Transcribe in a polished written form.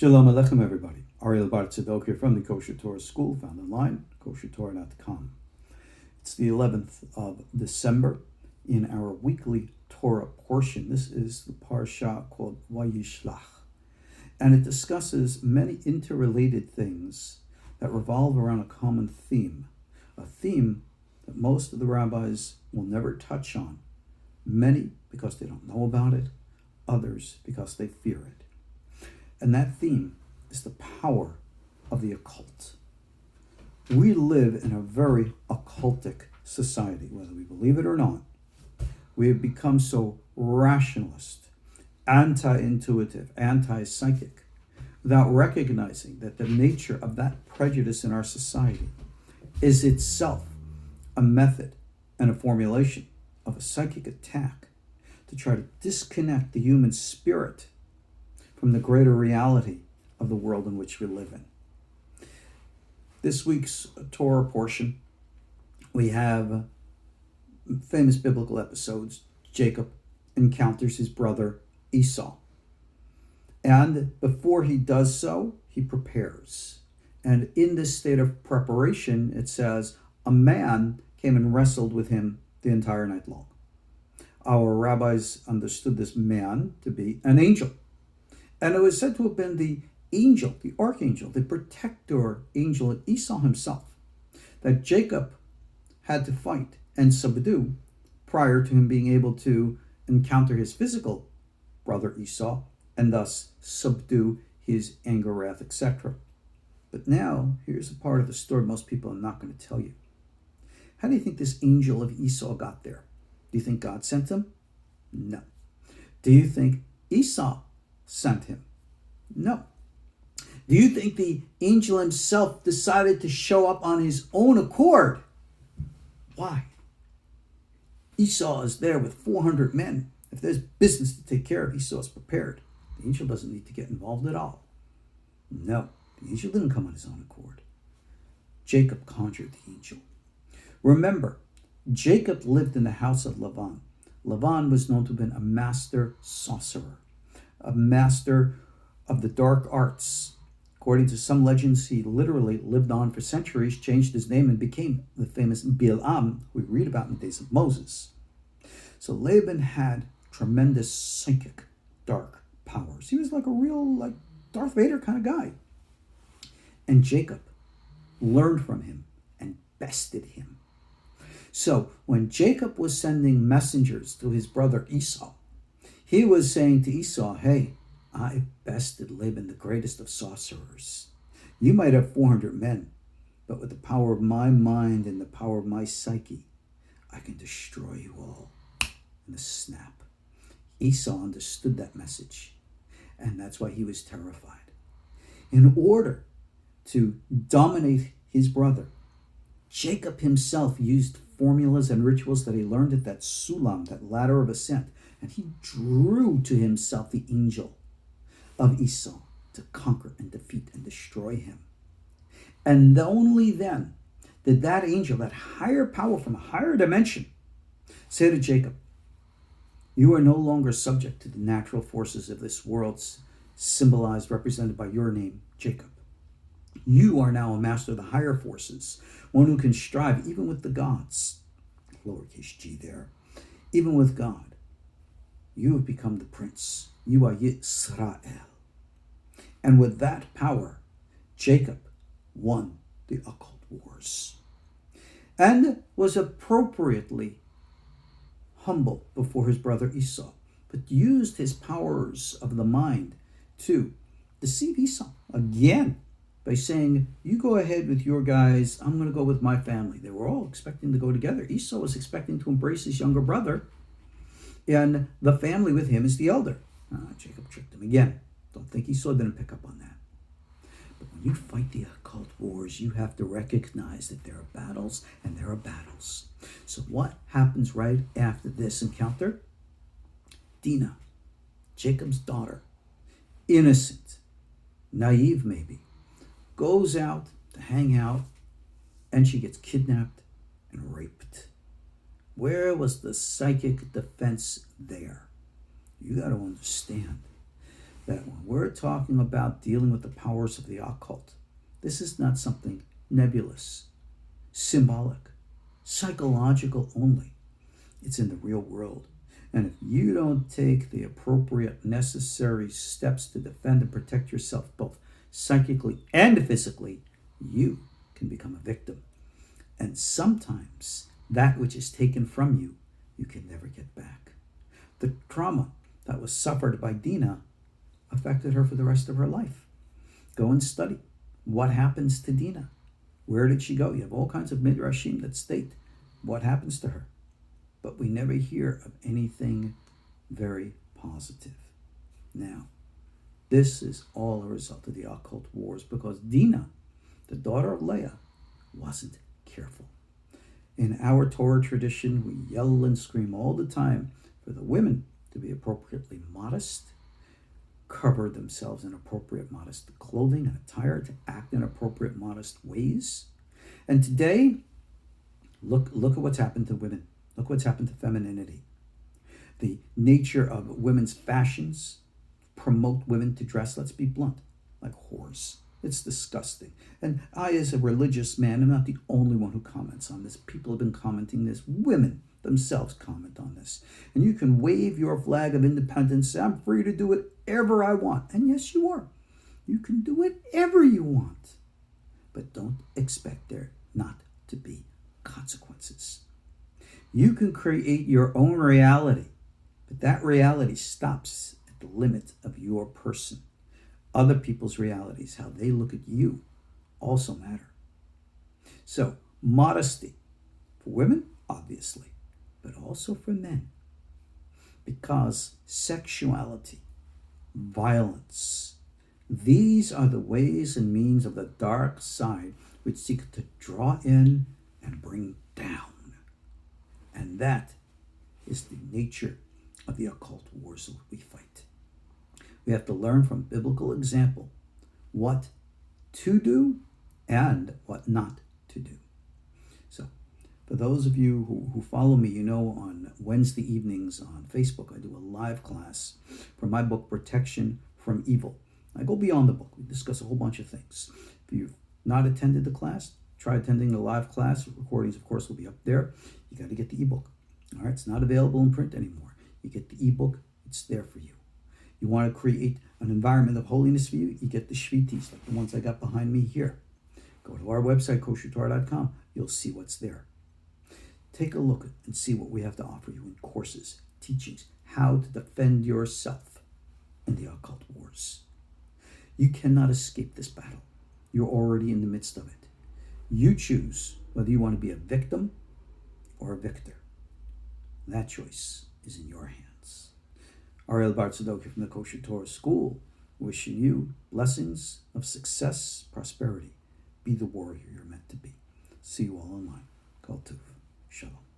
Shalom Aleichem, everybody. Ariel bar Tzadok here from the KosherTorah School, found online, KosherTorah.com. It's the 11th of December in our weekly Torah portion. This is the parsha called VaYishlah, and it discusses many interrelated things that revolve around a common theme, a theme that most of the rabbis will never touch on, many because they don't know about it, others because they fear it. And that theme is the power of the occult. We live in a very occultic society, whether we believe it or not. We have become so rationalist, anti-intuitive, anti-psychic, without recognizing that the nature of that prejudice in our society is itself a method and a formulation of a psychic attack to try to disconnect the human spirit from the greater reality of the world in which we live in. This week's Torah portion, we have famous biblical episodes. Jacob encounters his brother Esau. And before he does so, he prepares. And in this state of preparation, it says, a man came and wrestled with him the entire night long. Our rabbis understood this man to be an angel. And it was said to have been the angel, the archangel, the protector angel, Esau himself, that Jacob had to fight and subdue prior to him being able to encounter his physical brother Esau and thus subdue his anger, wrath, etc. But now, here's a part of the story most people are not going to tell you. How do you think this angel of Esau got there? Do you think God sent him? No. Do you think Esau sent him? No. Do you think the angel himself decided to show up on his own accord? Why? Esau is there with 400 men. If there's business to take care of, Esau is prepared. The angel doesn't need to get involved at all. No, the angel didn't come on his own accord. Jacob conjured the angel. Remember, Jacob lived in the house of Laban. Laban was known to have been a master sorcerer, a master of the dark arts. According to some legends, he literally lived on for centuries, changed his name, and became the famous Bilam, who we read about in the days of Moses. So Laban had tremendous psychic dark powers. He was like a real, Darth Vader kind of guy. And Jacob learned from him and bested him. So when Jacob was sending messengers to his brother Esau, he was saying to Esau, hey, I bested Laban, the greatest of sorcerers. You might have 400 men, but with the power of my mind and the power of my psyche, I can destroy you all in a snap. Esau understood that message, and that's why he was terrified. In order to dominate his brother, Jacob himself used formulas and rituals that he learned at that sulam, that ladder of ascent, and he drew to himself the angel of Esau to conquer and defeat and destroy him. And only then did that angel, that higher power from a higher dimension, say to Jacob, you are no longer subject to the natural forces of this world, symbolized, represented by your name, Jacob. You are now a master of the higher forces, one who can strive even with the gods, lowercase g there, even with God. You have become the prince. You are Yisrael. And with that power, Jacob won the occult wars and was appropriately humble before his brother Esau, but used his powers of the mind to deceive Esau again by saying, you go ahead with your guys, I'm going to go with my family. They were all expecting to go together. Esau was expecting to embrace his younger brother, and the family with him is the elder. Jacob tricked him again. Don't think Esau didn't pick up on that. But when you fight the occult wars, you have to recognize that there are battles and there are battles. So what happens right after this encounter? Dinah, Jacob's daughter, innocent, naive maybe, goes out to hang out, and she gets kidnapped and raped. Where was the psychic defense there? You got to understand that when we're talking about dealing with the powers of the occult, this is not something nebulous, symbolic, psychological only. It's in the real world. And if you don't take the appropriate, necessary steps to defend and protect yourself, both psychically and physically, you can become a victim. And sometimes that which is taken from you, you can never get back. The trauma that was suffered by Dinah affected her for the rest of her life. Go and study what happens to Dinah. Where did she go? You have all kinds of midrashim that state what happens to her. But we never hear of anything very positive. Now, this is all a result of the occult wars because Dinah, the daughter of Leah, wasn't careful. In our Torah tradition, we yell and scream all the time for the women to be appropriately modest, cover themselves in appropriate modest clothing and attire, to act in appropriate modest ways. And today, look at what's happened to women. Look what's happened to femininity. The nature of women's fashions promote women to dress, let's be blunt, like whores. It's disgusting. And I, as a religious man, am not the only one who comments on this. People have been commenting this. Women themselves comment on this. And you can wave your flag of independence, say, I'm free to do whatever I want. And yes, you are. You can do whatever you want. But don't expect there not to be consequences. You can create your own reality, but that reality stops at the limit of your person. Other people's realities, how they look at you, also matter. So, modesty for women, obviously, but also for men. Because sexuality, violence, these are the ways and means of the dark side which seek to draw in and bring down. And that is the nature of the occult wars that we fight. We have to learn from biblical example what to do and what not to do. So, for those of you who follow me, you know on Wednesday evenings on Facebook, I do a live class for my book, Protection from Evil. I go beyond the book. We discuss a whole bunch of things. If you've not attended the class, try attending the live class. Recordings, of course, will be up there. You got to get the eBook. All right, it's not available in print anymore. You get the eBook. It's there for you. You want to create an environment of holiness for you, you get the Shivitis, like the ones I got behind me here. Go to our website, KosherTorah.com. You'll see what's there. Take a look and see what we have to offer you in courses, teachings, how to defend yourself in the occult wars. You cannot escape this battle. You're already in the midst of it. You choose whether you want to be a victim or a victor. That choice is in your hands. Ariel Tzadok from the KosherTorah School, wishing you blessings of success, prosperity. Be the warrior you're meant to be. See you all online. Kol Tuv. Shalom.